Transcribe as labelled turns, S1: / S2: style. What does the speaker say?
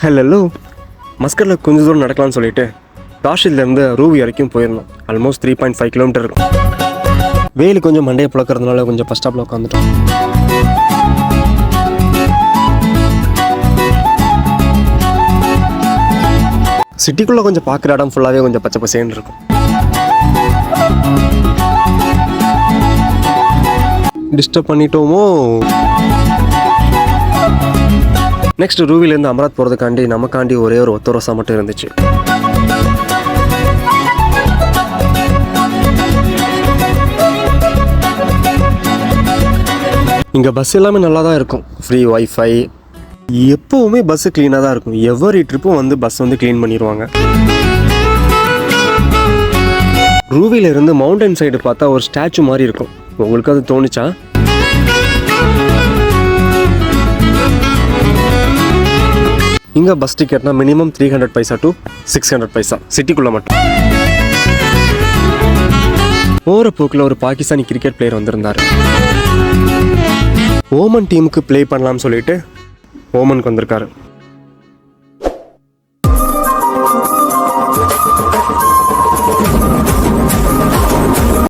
S1: Hello, மஸ்கட்டில் கொஞ்சம் தூரம் நடக்கலாம்னு சொல்லிட்டு ராஷித்லேருந்து ரூவி வரைக்கும் போயிருந்தோம். ஆல்மோஸ்ட் 3.5 கிலோமீட்டர் இருக்கும். வெயில் கொஞ்சம் மண்டையை புழக்கிறதுனால கொஞ்சம் ஃபஸ்ட் ஸ்டாப்பில் உட்காந்துட்டோம். சிட்டிக்குள்ளே கொஞ்சம் பார்க்குற இடம் ஃபுல்லாகவே கொஞ்சம் பச்சை பசேன்னு இருக்கும். டிஸ்டர்ப் பண்ணிட்டோமோ? நெக்ஸ்ட் ரூவிலேருந்து அமராத் போகிறதுக்காண்டி நமக்காண்டி ஒரே ஒரு ஒத்தரோசா மட்டும் இருந்துச்சு. இங்கே பஸ் எல்லாமே நல்லா தான் இருக்கும். ஃப்ரீ வைஃபை, எப்போவுமே பஸ்ஸு க்ளீனாக தான் இருக்கும். எவ்வரி ட்ரிப்பும் வந்து பஸ் வந்து க்ளீன் பண்ணிடுவாங்க. ரூவிலேருந்து மவுண்டன் சைடு பார்த்தா ஒரு ஸ்டாச்சு மாதிரி இருக்கும். உங்களுக்கு அது தோணுச்சா? இங்கே பஸ் டிக்கெட்னா மினிமம் 300 பைசா to 600 பைசா சிட்டிக்குள்ளே மட்டும். போகிற போக்கில் ஒரு பாகிஸ்தானி கிரிக்கெட் பிளேயர் வந்திருந்தார். ஓமன் டீமுக்கு ப்ளே பண்ணலாம்னு சொல்லிட்டு ஓமனுக்கு வந்திருக்காரு.